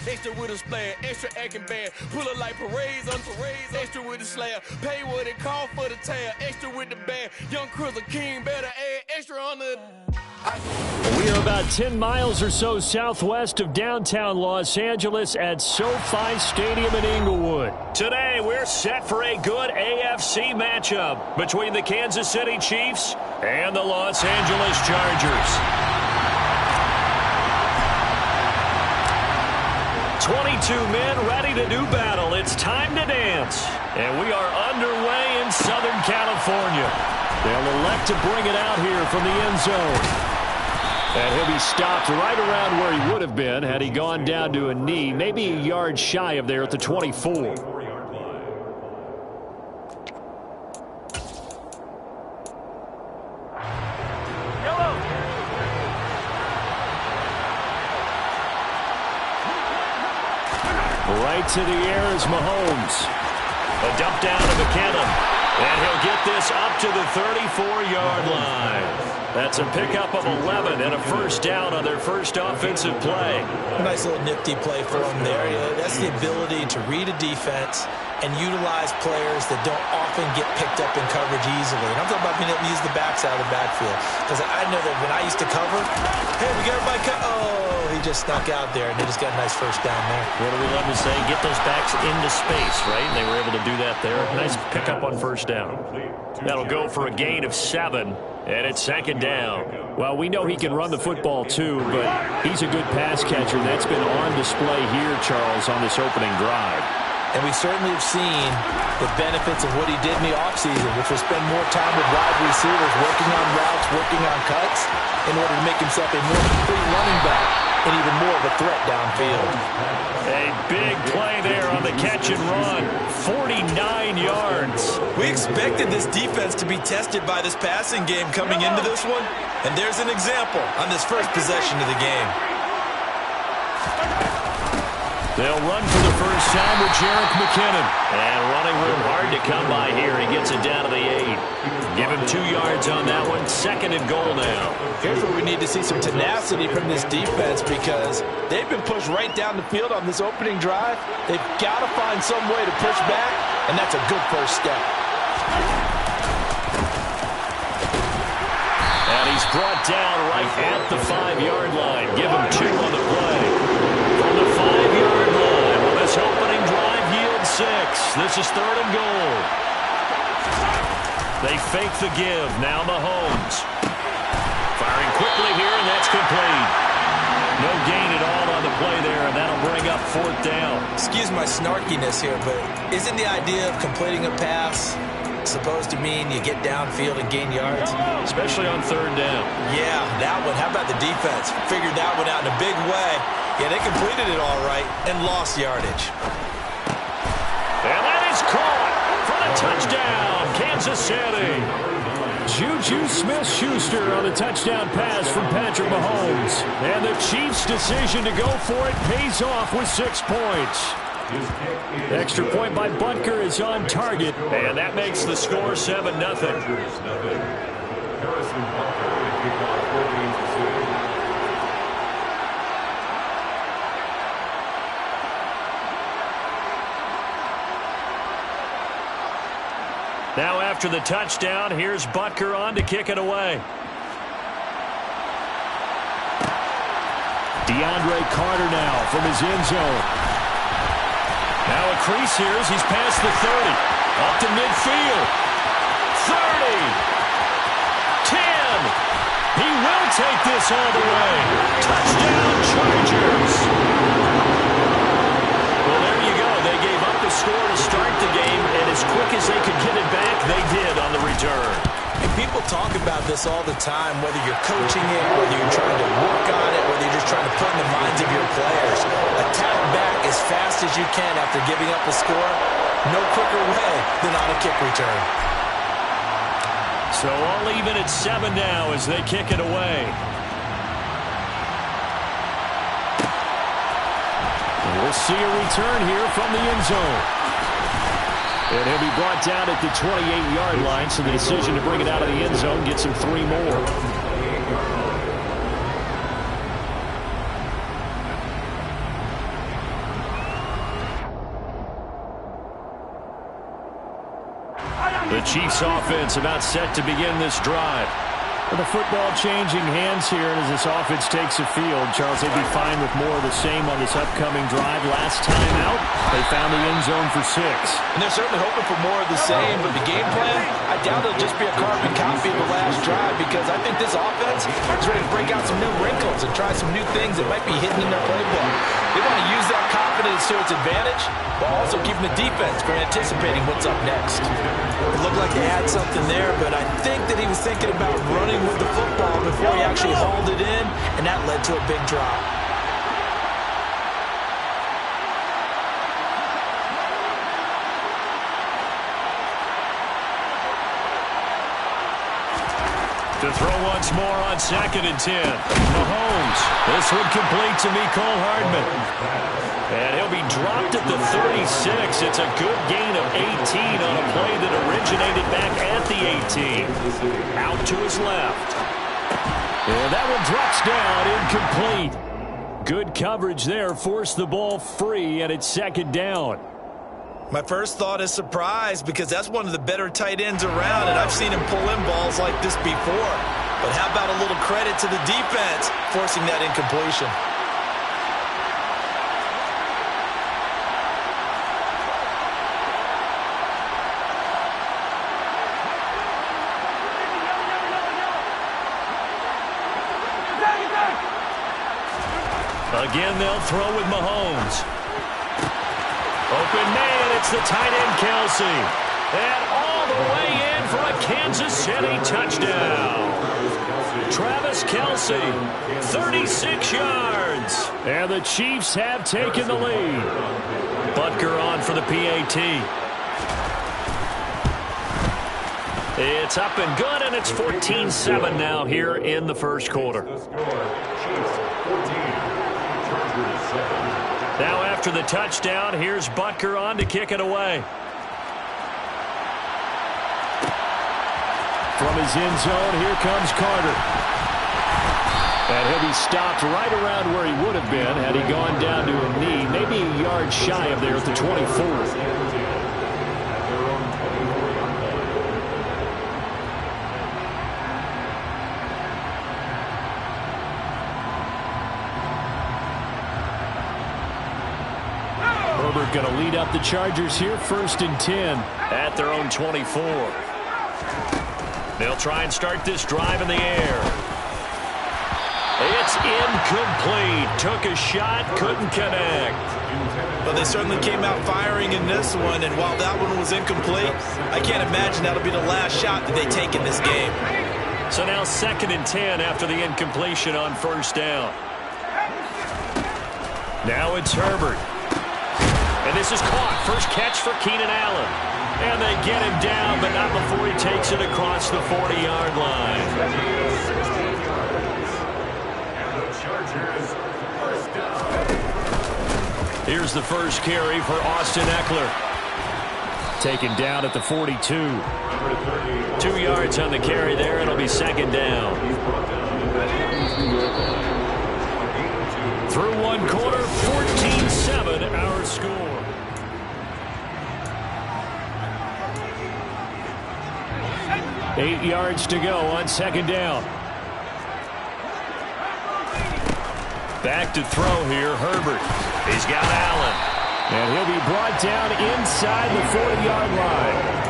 Extra with a splash, extra acting bad. Pull it like parades on parades. Extra with the slab. Pay what it call for the tab. Extra with the bag. Young Crizzle King better add extra on the... We are about 10 miles or so southwest of downtown Los Angeles at SoFi Stadium in Inglewood. Today, we're set for a good AFC matchup between the Kansas City Chiefs and the Los Angeles Chargers. 22 men ready to do battle. It's time to dance. And we are underway in Southern California. They'll elect to bring it out here from the end zone. And he'll be stopped right around where he would have been had he gone down to a knee, maybe a yard shy of there at the 24. Right to the air is Mahomes. A dump down to McKinnon. And he'll get this up to the 34-yard line. That's a pickup of 11 and a first down on their first offensive play. A nice little nifty play for him there. That's the ability to read a defense and utilize players that don't often get picked up in coverage easily. And I'm talking about being able to use the backs out of the backfield. Because I know that when I used to cover, hey, we got everybody cut. Oh, he just snuck out there, and they just got a nice first down there. What do we love to say? Get those backs into space, right? And they were able to do that there. Nice pickup on first down. That'll go for a gain of 7, and it's second down. Well, we know he can run the football too, but he's a good pass catcher. That's been on display here, Charles, on this opening drive. And we certainly have seen the benefits of what he did in the offseason, which was spend more time with wide receivers, working on routes, working on cuts, in order to make himself a more complete running back and even more of a threat downfield. A big play there on the catch and run. 49 yards. We expected this defense to be tested by this passing game coming into this one, and there's an example on this first possession of the game. They'll run for the first time with Jerick McKinnon. And running room hard to come by here. He gets it down to the 8. Give him 2 yards on that one. Second and goal now. Here's where we need to see some tenacity from this defense because they've been pushed right down the field on this opening drive. They've got to find some way to push back, and that's a good first step. And he's brought down right at the 5-yard line. Give him 2 on the play. From the 5-yard line, well, this opening drive yields 6. This is third and goal. They fake the give. Now Mahomes. Firing quickly here, and that's complete. No gain at all on the play there, and that'll bring up fourth down. Excuse my snarkiness here, but isn't the idea of completing a pass supposed to mean you get downfield and gain yards? Especially on third down. Yeah, that one. How about the defense? Figured that one out in a big way. Yeah, they completed it all right and lost yardage. And that is caught for the touchdown, Kansas City. Juju Smith-Schuster on the touchdown pass from Patrick Mahomes. And the Chiefs' decision to go for it pays off with 6 points. Extra point by Butker is on target, and that makes the score 7-0. Now after the touchdown, here's Butker on to kick it away. DeAndre Carter now from his end zone. Now a crease here as he's past the 30. Up to midfield. 30. 10. He will take this all the way. Touchdown, Chargers. Well, there you go. They gave up the score to start the game, and as quick as they could get it back, they did on the return. And people talk about this all the time, whether you're coaching it, whether you're trying to work on it, whether you're just trying to put in the minds of your players. Attack back as fast as you can after giving up a score. No quicker way than on a kick return. So all even at 7 now as they kick it away. And we'll see a return here from the end zone. And he'll be brought down at the 28-yard line, so the decision to bring it out of the end zone gets him 3 more. The Chiefs offense about set to begin this drive. With the football changing hands here, and as this offense takes the field, Charles, they'd be fine with more of the same on this upcoming drive. Last time out, they found the end zone for 6. And they're certainly hoping for more of the same, but the game plan, I doubt it'll just be a carbon copy of the last drive, because I think this offense is ready to break out some new wrinkles and try some new things that might be hidden in their playbook. They want to use that confidence to its advantage, while also keeping the defense from anticipating what's up next. It looked like they had something there, but I think that he was thinking about running with the football before he actually hauled it in, and that led to a big drop. To throw once more on 2nd and 10. Mahomes. This one complete to Mecole Hardman. And he'll be dropped at the 36. It's a good gain of 18 on a play that originated back at the 18. Out to his left. And that one drops down incomplete. Good coverage there. Forced the ball free, and it's 2nd down. My first thought is surprise, because that's one of the better tight ends around, and I've seen him pull in balls like this before. But how about a little credit to the defense forcing that incompletion? Again, they'll throw with Mahomes. Open man, it's the tight end, Kelsey. And all the way in for a Kansas City touchdown. Travis Kelsey, 36 yards. And the Chiefs have taken the lead. Butker on for the PAT. It's up and good, and it's 14-7 now here in the first quarter. Now after the touchdown, here's Butker on to kick it away. From his end zone, here comes Carter. And he'll be stopped right around where he would have been had he gone down to a knee, maybe a yard shy of there at the 24. Going to lead up the Chargers here, 1st and 10 at their own 24. They'll try and start this drive in the air. It's incomplete. Took a shot, couldn't connect. Well, they certainly came out firing in this one, and while that one was incomplete, I can't imagine that'll be the last shot that they take in this game. So now 2nd and 10 after the incompletion on 1st down. Now it's Herbert. And this is caught. First catch for Keenan Allen. And they get him down, but not before he takes it across the 40-yard line. Here's the first carry for Austin Eckler. Taken down at the 42. 2 yards on the carry there. It'll be 2nd down. Through one quarter, 14-7 our score. Eight yards to go on 2nd down. Back to throw here, Herbert. He's got Allen. And he'll be brought down inside the 40-yard line.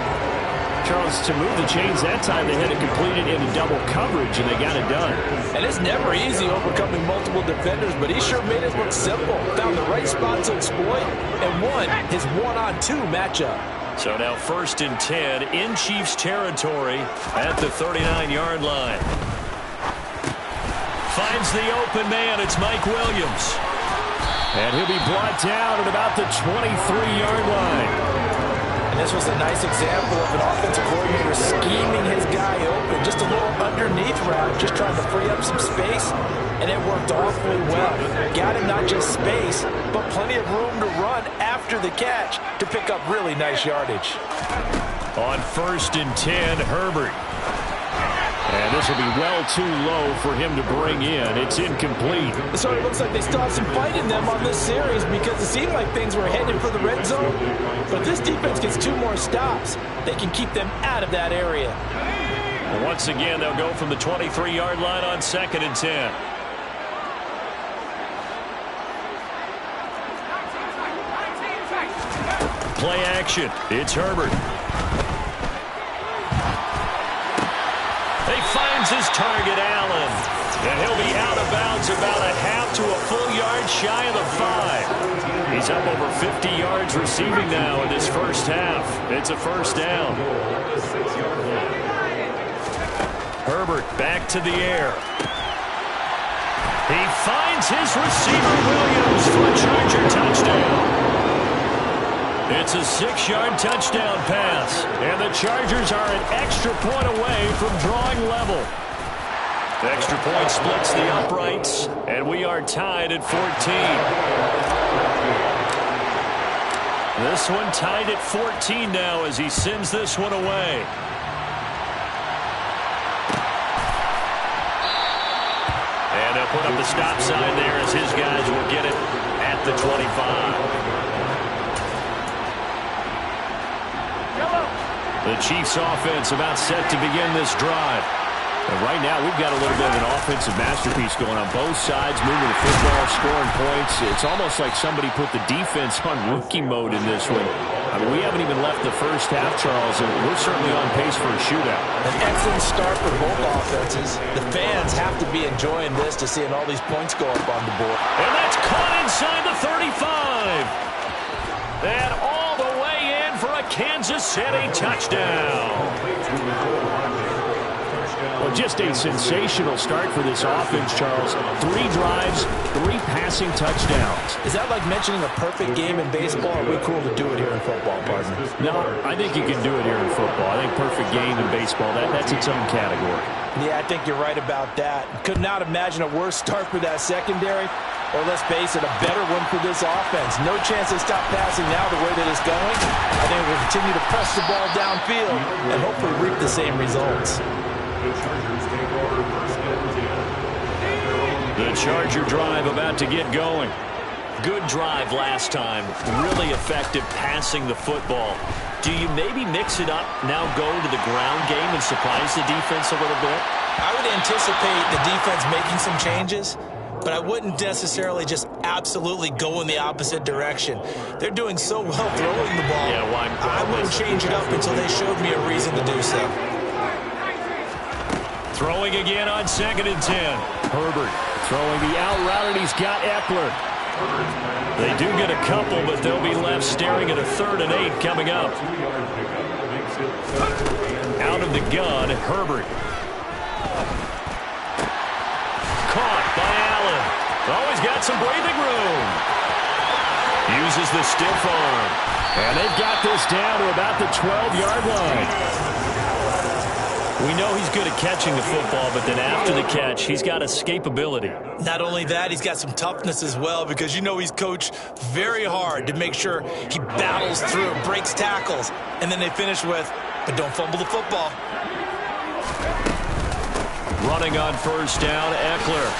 Charles, to move the chains that time, they had to complete it into double coverage, and they got it done. And it's never easy overcoming multiple defenders, but he sure made it look simple. Found the right spot to exploit and won his one-on-two matchup. So now 1st and 10 in Chiefs territory at the 39-yard line. Finds the open man. It's Mike Williams. And he'll be brought down at about the 23-yard line. And this was a nice example of an offensive coordinator scheming his guy open. Just a little underneath route, just trying to free up some space, and it worked awfully well. Got him not just space, but plenty of room to run after the catch to pick up really nice yardage. On 1st and 10, Herbert. And this will be well too low for him to bring in. It's incomplete. It sort of looks like they still have some fight in them on this series because it seemed like things were headed for the red zone. But if this defense gets 2 more stops, they can keep them out of that area. Once again, they'll go from the 23-yard line on 2nd and 10. Play action. It's Herbert. He finds his target, Allen. And he'll be out of bounds about a half to a full yard shy of the 5. He's up over 50 yards receiving now in this first half. It's a first down. Herbert back to the air. He finds his receiver, Williams, for a Charger touchdown. It's a 6-yard touchdown pass, and the Chargers are an extra point away from drawing level. The extra point splits the uprights, and we are tied at 14. This one tied at 14 now as he sends this one away. And they'll put up the stop sign there as his guys will get it at the 25. The Chiefs offense about set to begin this drive. And right now we've got a little bit of an offensive masterpiece going on both sides, moving the football, scoring points. It's almost like somebody put the defense on rookie mode in this one. I mean, we haven't even left the first half, Charles, and we're certainly on pace for a shootout. An excellent start for both offenses. The fans have to be enjoying this to seeing all these points go up on the board. And that's caught inside the 35. And all the way in for a Kansas City touchdown. Well, just a sensational start for this offense, Charles. 3 drives, 3 passing touchdowns. Is that like mentioning a perfect game in baseball? Or are we cool to do it here in football, partner? No, I think you can do it here in football. I think perfect game in baseball, that's its own category. Yeah, I think you're right about that. Could not imagine a worse start for that secondary. Or let's face it, a better one for this offense. No chance they stop passing now the way that it's going. I think we'll continue to press the ball downfield and hopefully reap the same results. The Charger drive about to get going. Good drive last time. Really effective passing the football. Do you maybe mix it up, now go to the ground game and surprise the defense a little bit? I would anticipate the defense making some changes, but I wouldn't necessarily just absolutely go in the opposite direction. They're doing so well throwing the ball. Yeah, I wouldn't change it up until they showed me a reason to do so. Throwing again on 2nd and 10. Herbert throwing the out route, and he's got Eckler. They do get a couple, but they'll be left staring at a 3rd and 8 coming up. Out of the gun, Herbert. Caught by Allen. Always got some breathing room. Uses the stiff arm. And they've got this down to about the 12-yard line. We know he's good at catching the football, but then after the catch, he's got escapability. Not only that, he's got some toughness as well, because you know he's coached very hard to make sure he battles through, breaks tackles, and then they finish with, but don't fumble the football. Running on 1st down, Eckler.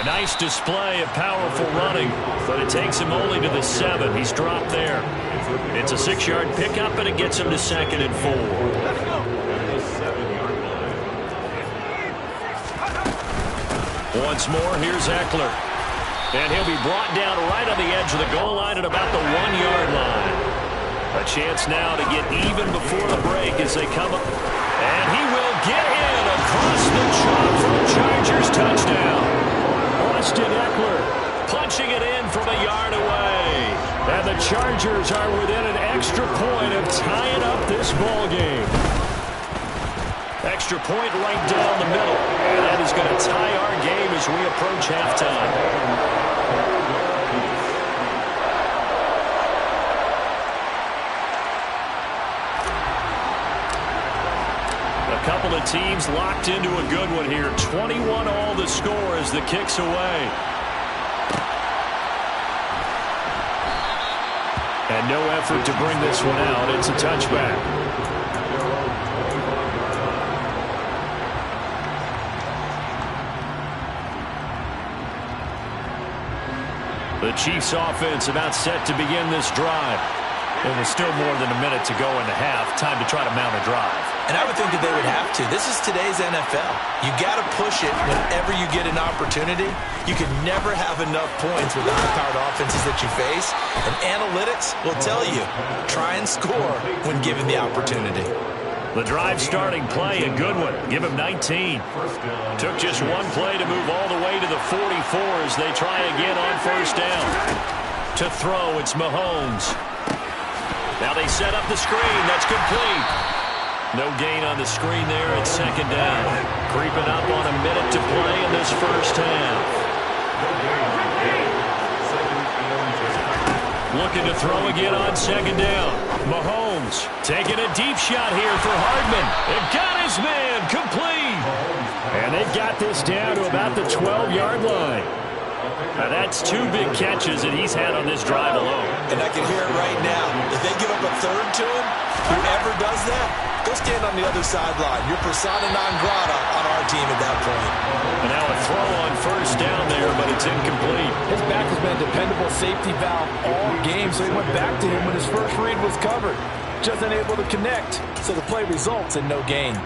A nice display of powerful running, but it takes him only to the 7. He's dropped there. It's a 6-yard pickup, and it gets him to 2nd and 4. Once more, here's Eckler. And he'll be brought down right on the edge of the goal line at about the 1-yard line. A chance now to get even before the break as they come up. And he will get in across the chalk for a Chargers touchdown. Austin Eckler punching it in from a yard away. And the Chargers are within an extra point of tying up this ball game. Extra point right down the middle. And that is going to tie our game as we approach halftime. A couple of teams locked into a good one here. 21 all the score as the kick's away. And no effort to bring this one out. It's a touchback. The Chiefs offense about set to begin this drive. It was still more than a minute to go in the half. Time to try to mount a drive. And I would think that they would have to. This is today's NFL. You got to push it whenever you get an opportunity. You can never have enough points with the high-powered offenses that you face. And analytics will tell you, try and score when given the opportunity. The drive starting play, a good one. Give him 19. Took just one play to move all the way to the 44 as they try again on first down. To throw, it's Mahomes. Now they set up the screen. That's complete. No gain on the screen there at second down. Creeping up on a minute to play in this first half. Looking to throw again on second down. Mahomes taking a deep shot here for Hardman. It got his man complete. And they got this down to about the 12-yard line. Now that's 2 big catches that he's had on this drive alone. And I can hear it right now. If they give up a third to him, whoever does that, go stand on the other sideline. You're persona non grata on our team at that point. And now a throw on first down there, but it's incomplete. His back has been a dependable safety valve all game, so he went back to him when his first read was covered. Just unable to connect, so the play results in no gain.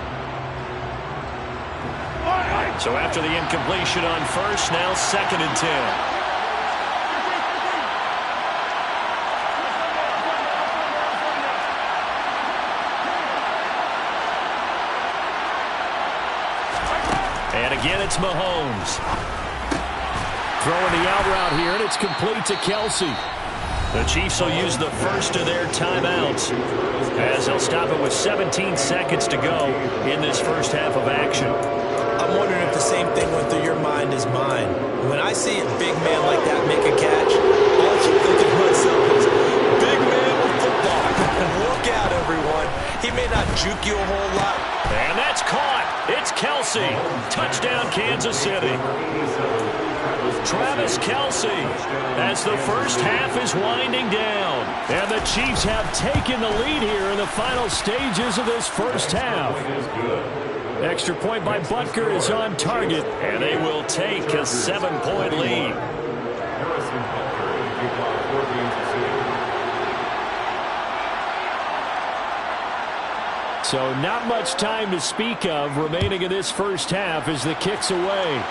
So after the incompletion on first, now 2nd and 10. And again, it's Mahomes. Throwing the out route here, and it's complete to Kelsey. The Chiefs will use the first of their timeouts as they'll stop it with 17 seconds to go in this first half of action. I'm wondering if the same thing went through your mind as mine. When I see a big man like that make a catch, all I keep thinking to myself is, big man with football. Look out, everyone. He may not juke you a whole lot. And that's caught. It's Kelsey. Touchdown, Kansas City. Travis Kelsey as the first half is winding down. And the Chiefs have taken the lead here in the final stages of this first half. Extra point by Butker is on target, and they will take a 7-point lead. So not much time to speak of remaining in this first half as the kick's away.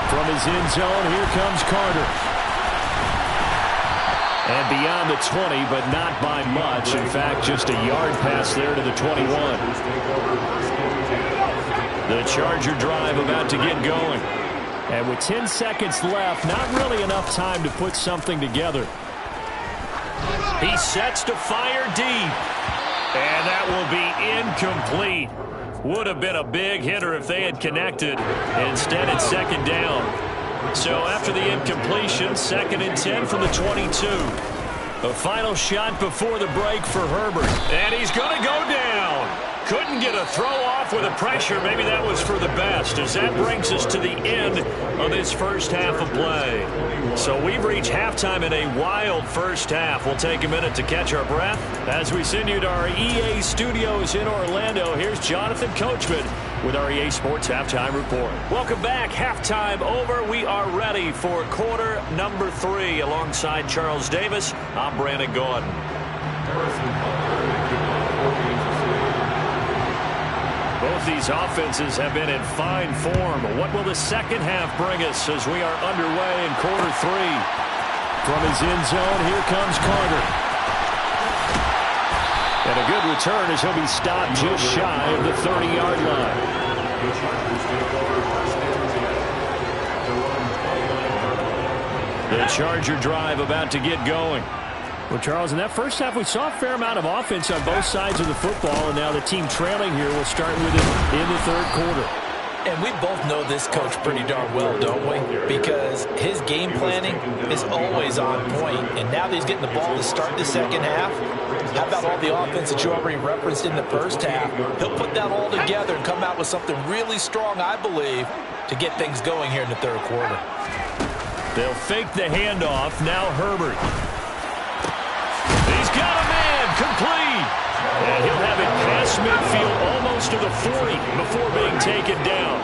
From his end zone, here comes Carter. And beyond the 20, but not by much. In fact, just a yard pass there to the 21. The Charger drive about to get going. And with 10 seconds left, not really enough time to put something together. He sets to fire deep. And that will be incomplete. Would have been a big hitter if they had connected. Instead, it's second down. So after the incompletion, 2nd and 10 from the 22. A final shot before the break for Herbert. And he's going to go down. Couldn't get a throw off with the pressure. Maybe that was for the best, as that brings us to the end of this first half of play. So we've reached halftime in a wild first half. We'll take a minute to catch our breath as we send you to our EA studios in Orlando. Here's Jonathan Coachman with our EA Sports Halftime Report. Welcome back. Halftime over. We are ready for quarter number 3. Alongside Charles Davis, I'm Brandon Gordon. Both these offenses have been in fine form. What will the second half bring us as we are underway in quarter 3? From his end zone, here comes Carter. And a good return as he'll be stopped just shy of the 30-yard line. The Charger drive about to get going. Well, Charles, in that first half, we saw a fair amount of offense on both sides of the football, and now the team trailing here will start with it in the third quarter. And we both know this coach pretty darn well, don't we? Because his game planning is always on point, and now that he's getting the ball to start the second half, how about all the offense that you already referenced in the first half? He'll put that all together and come out with something really strong, I believe, to get things going here in the third quarter. They'll fake the handoff. Now Herbert. He's got a man, complete. And he'll have it past midfield almost to the 40 before being taken down.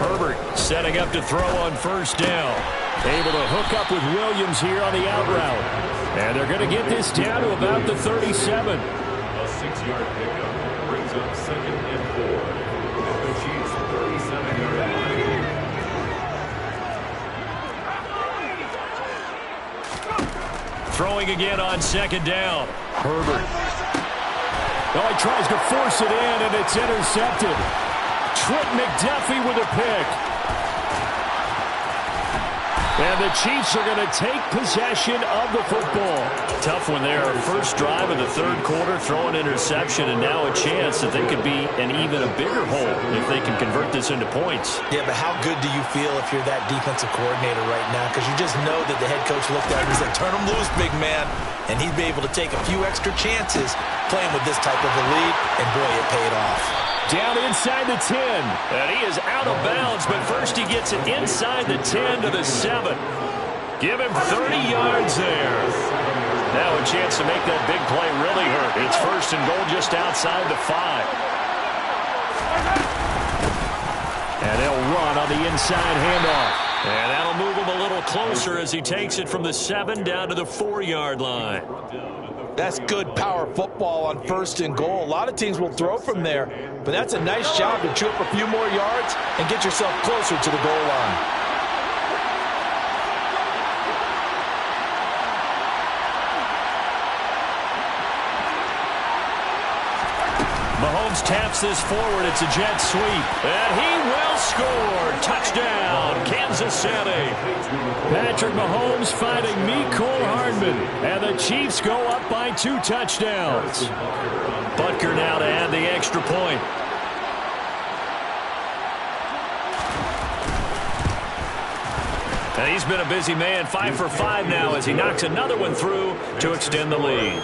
Herbert setting up to throw on first down. Able to hook up with Williams here on the out route. And they're going to get this down to about the 37. A 6-yard pickup brings up 2nd and 4 at the Chiefs' 37-yard line. Throwing again on 2nd down. Herbert. Oh, he tries to force it in, and it's intercepted. Trent McDuffie with a pick. And the Chiefs are going to take possession of the football. Tough one there. First drive of the third quarter, throw an interception, and now a chance that they could be in even a bigger hole if they can convert this into points. Yeah, but how good do you feel if you're that defensive coordinator right now? Because you just know that the head coach looked at him and said, turn him loose, big man. And he'd be able to take a few extra chances playing with this type of a lead, and boy, it paid off. Down inside the 10. And he is out of bounds, but first he gets it inside the 10 to the 7. Give him 30 yards there. Now a chance to make that big play really hurt. It's 1st and goal just outside the 5. And they'll run on the inside handoff. And that'll move him a little closer as he takes it from the 7 down to the 4-yard line. That's good power football on 1st and goal. A lot of teams will throw from there, but that's a nice job to chew up a few more yards and get yourself closer to the goal line. Mahomes taps this forward. It's a jet sweep. And he will score. Touchdown, Kansas City. Patrick Mahomes finding Mecole Hardman. And the Chiefs go up by 2 touchdowns. Butker now to add the extra point. And he's been a busy man. 5 for 5 now as he knocks another one through to extend the lead.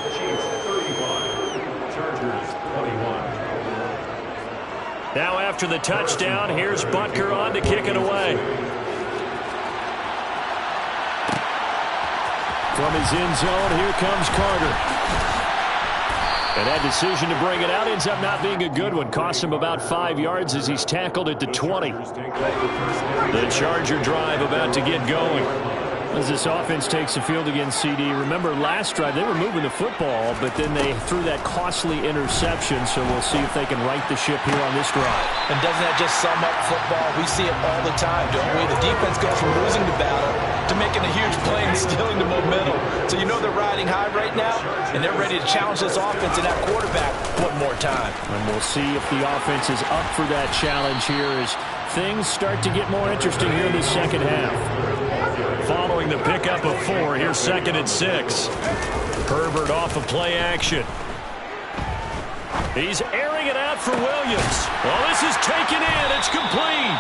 Now after the touchdown, here's Butker on to kick it away. From his end zone, here comes Carter. And that decision to bring it out ends up not being a good one. Costs him about 5 yards as he's tackled at the 20. The Charger drive about to get going. As this offense takes the field against CD, remember last drive they were moving the football, but then they threw that costly interception, so we'll see if they can right the ship here on this drive. And doesn't that just sum up football? We see it all the time, don't we? The defense goes from losing the battle to making a huge play and stealing the momentum. So you know they're riding high right now, and they're ready to challenge this offense and that quarterback one more time. And we'll see if the offense is up for that challenge here as things start to get more interesting here in the second half. Following the pickup of 4, here's 2nd and 6. Herbert off of play action. He's airing it out for Williams. Well, this is taken in. It's complete.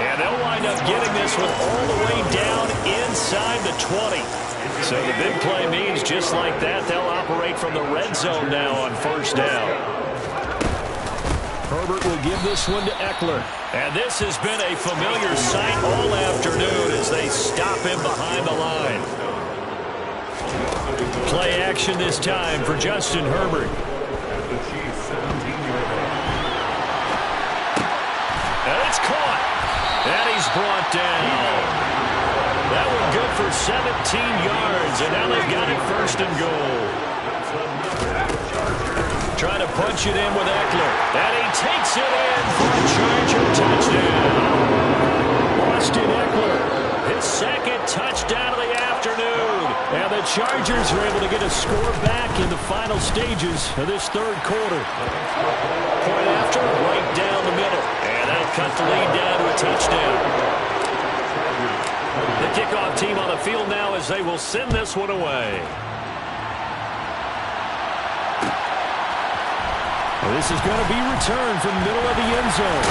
And they'll wind up getting this one all the way down inside the 20. So the big play means just like that, they'll operate from the red zone now on first down. Herbert will give this one to Eckler. And this has been a familiar sight all afternoon as they stop him behind the line. Play action this time for Justin Herbert. And it's caught. And he's brought down. That one good for 17 yards. And now they've got it 1st and goal. Trying to punch it in with Eckler. And he takes it in for a Charger touchdown. Austin Eckler, his 2nd touchdown of the afternoon. And the Chargers are able to get a score back in the final stages of this third quarter. Point after, right down the middle. And that'll cut the lead down to a touchdown. The kickoff team on the field now as they will send this one away. This is going to be returned from the middle of the end zone.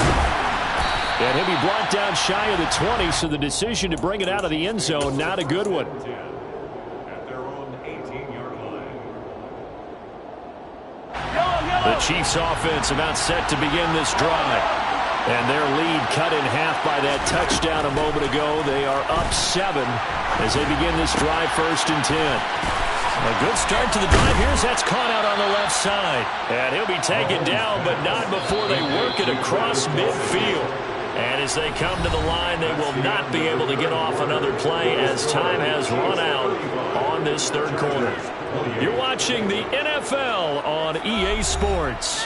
And he'll be brought down shy of the 20, so the decision to bring it out of the end zone, not a good one. At their own 18-yard line. The Chiefs offense about set to begin this drive. And their lead cut in half by that touchdown a moment ago. They are up 7 as they begin this drive 1st and 10. A good start to the drive. That's caught out on the left side. And he'll be taken down, but not before they work it across midfield. And as they come to the line, they will not be able to get off another play as time has run out on this third quarter. You're watching the NFL on EA Sports.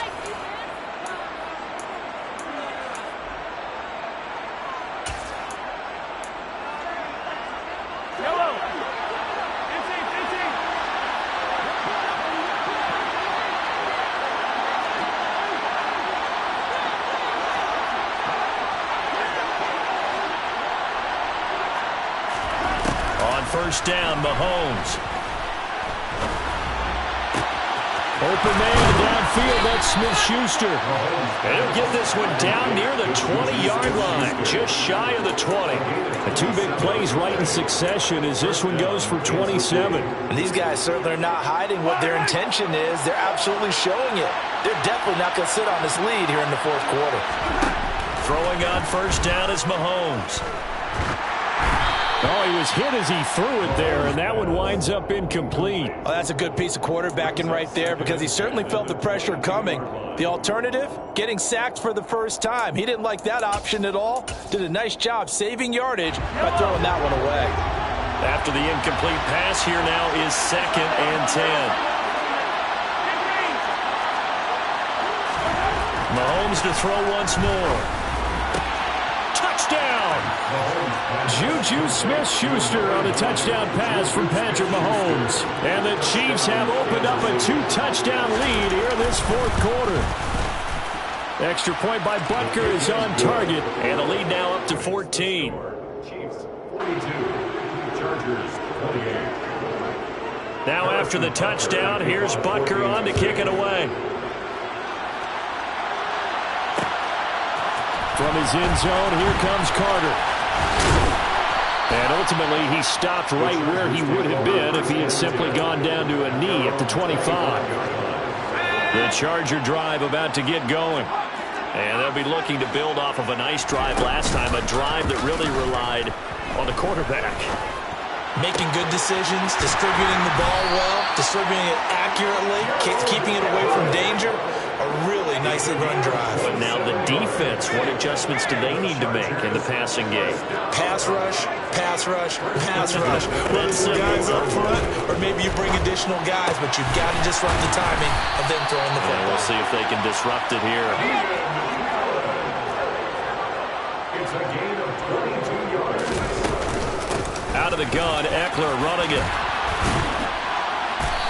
First down, Mahomes. Open man downfield, that's Smith-Schuster. And he'll get this one down near the 20-yard line, just shy of the 20. The two big plays right in succession as this one goes for 27. And these guys certainly are not hiding what their intention is. They're absolutely showing it. They're definitely not going to sit on this lead here in the fourth quarter. Throwing on first down is Mahomes. Oh, he was hit as he threw it there, and that one winds up incomplete. Well, that's a good piece of quarterbacking right there because he certainly felt the pressure coming. The alternative, getting sacked for the first time. He didn't like that option at all. Did a nice job saving yardage by throwing that one away. After the incomplete pass, here now is 2nd and 10. Mahomes to throw once more. Touchdown! Juju Smith-Schuster on a touchdown pass from Patrick Mahomes. And the Chiefs have opened up a 2-touchdown lead here in this fourth quarter. Extra point by Butker is on target. And the lead now up to 14. Chiefs 42, Chargers 28. Now after the touchdown, here's Butker on to kick it away. From his end zone, here comes Carter. And ultimately, he stopped right where he would have been if he had simply gone down to a knee at the 25. The Charger drive about to get going. And they'll be looking to build off of a nice drive last time, a drive that really relied on the quarterback. Making good decisions, distributing the ball well, distributing it accurately, keeping it away from danger. A really nicely run drive. But now the defense, what adjustments do they need to make in the passing game? Pass rush, pass rush, pass rush. Whether it's the guys up front or maybe you bring additional guys, but you've got to disrupt the timing of them throwing the football. And we'll see if they can disrupt it here. It's a gain of 22 yards. Out of the gun, Eckler running it.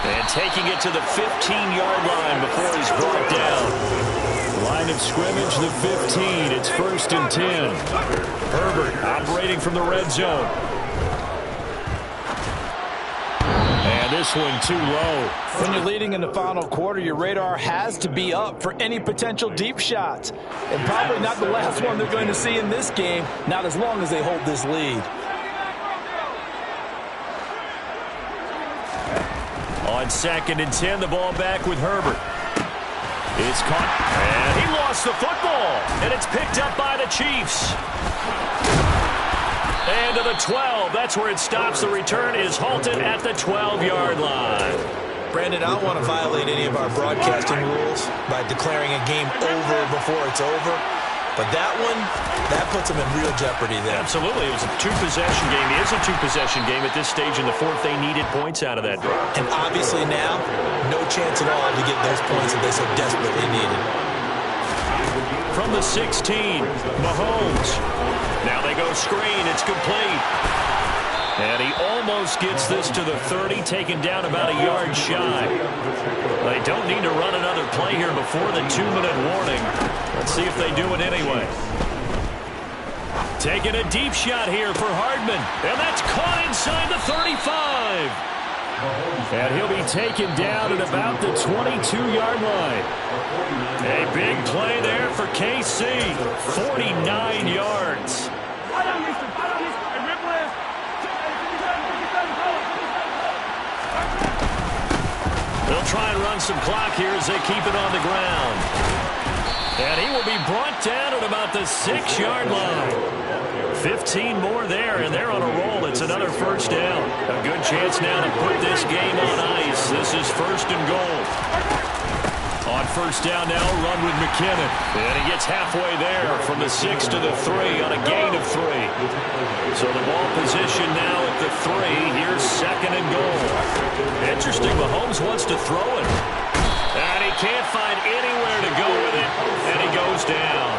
And taking it to the 15-yard line before he's brought down. Line of scrimmage, the 15. It's 1st and 10. Herbert operating from the red zone. And this one too low. When you're leading in the final quarter, your radar has to be up for any potential deep shots. And probably not the last one they're going to see in this game, not as long as they hold this lead. On 2nd and 10, the ball back with Herbert. It's caught, and he lost the football, and it's picked up by the Chiefs. And to the 12, that's where it stops. The return is halted at the 12-yard line. Brandon, I don't want to violate any of our broadcasting rules by declaring a game over before it's over. But that one, that puts them in real jeopardy there. Absolutely. It was a two-possession game. It is a two-possession game at this stage in the fourth. They needed points out of that drive. And obviously now, no chance at all to get those points that they so desperately needed. From the 16, Mahomes. Now they go screen. It's complete. And he almost gets this to the 30, taken down about a yard shy. They don't need to run another play here before the 2-minute warning. Let's see if they do it anyway. Taking a deep shot here for Hardman. And that's caught inside the 35. And he'll be taken down at about the 22-yard line. A big play there for KC. 49 yards. They'll try and run some clock here as they keep it on the ground. And he will be brought down at about the 6-yard line. 15 more there, and they're on a roll. It's another first down. A good chance now to put this game on ice. This is 1st and goal. On first down now, run with McKinnon. And he gets halfway there from the 6 to the 3 on a gain of 3. So the ball position now at the 3. Here's second and goal. Interesting, Mahomes wants to throw it. And he can't find anywhere to go with it. And he goes down.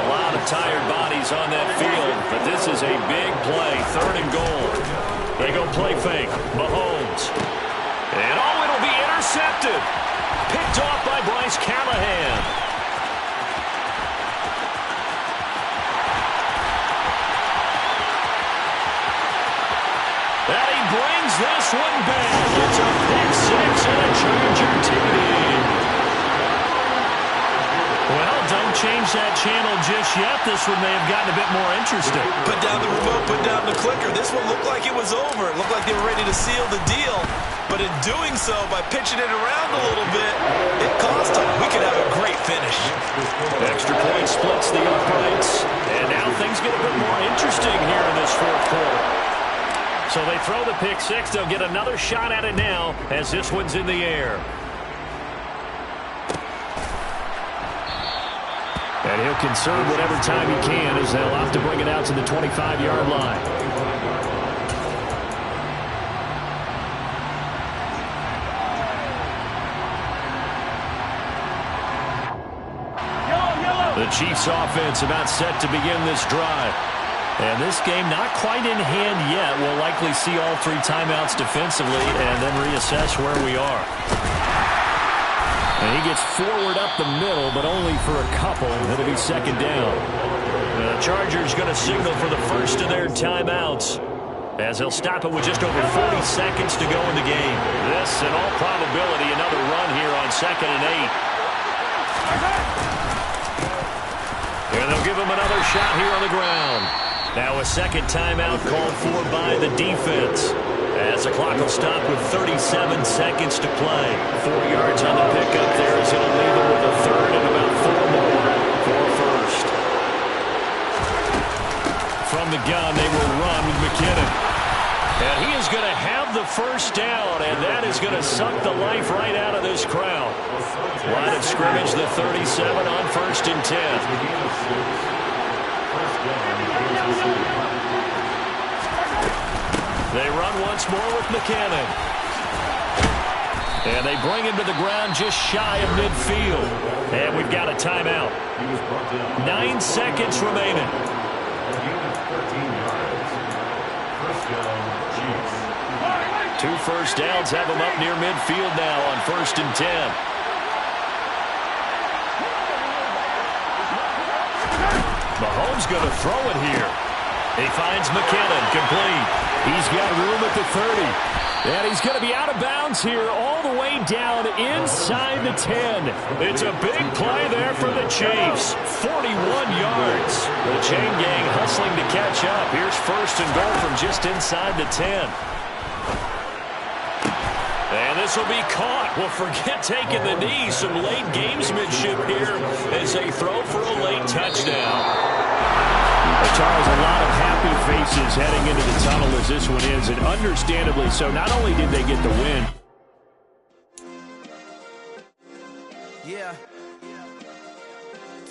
A lot of tired bodies on that field, but this is a big play. Third and goal. They go play fake. Mahomes. And it'll be intercepted. Picked off by Bryce Callahan. And he brings this one back. It's a pick six and a Charger TD. Well, don't change that channel just yet. This one may have gotten a bit more interesting. Put down the remote, put down the clicker. This one looked like it was over. It looked like they were ready to seal the deal. But in doing so, by pitching it around a little bit, it cost them. We could have a great finish. Extra point splits the uprights. And now things get a bit more interesting here in this fourth quarter. So they throw the pick six. They'll get another shot at it now as this one's in the air. And he'll conserve whatever time he can as they'll have to bring it out to the 25-yard line. The Chiefs offense about set to begin this drive. And this game not quite in hand yet. We'll likely see all three timeouts defensively and then reassess where we are. And he gets forward up the middle, but only for a couple. It'll be second down. The Chargers going to signal for the first of their timeouts as they'll stop it with just over 40 seconds to go in the game. This, in all probability, another run here on 2nd and 8. And they'll give him another shot here on the ground. Now a second timeout called for by the defense. As the clock will stop with 37 seconds to play. 4 yards on the pickup there as it'll leave them with a third and about 4 more for first. From the gun, they will run with McKinnon. And he is going to have the first down, and that is going to suck the life right out of this crowd. Line of scrimmage, the 37 on 1st and 10. They run once more with McKinnon. And they bring him to the ground just shy of midfield. And we've got a timeout. 9 seconds remaining. 2 first downs have him up near midfield now on 1st and 10. Mahomes going to throw it here. He finds McKinnon, complete. He's got room at the 30. And he's going to be out of bounds here all the way down inside the 10. It's a big play there for the Chiefs. 41 yards. The chain gang hustling to catch up. Here's 1st and goal from just inside the 10. And this will be caught. Well, forget taking the knee. Some late gamesmanship here as they throw for a late touchdown. Charles, a lot of happy faces heading into the tunnel as this one ends, and understandably so. Not only did they get the win. Yeah.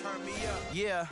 Turn me up. Yeah.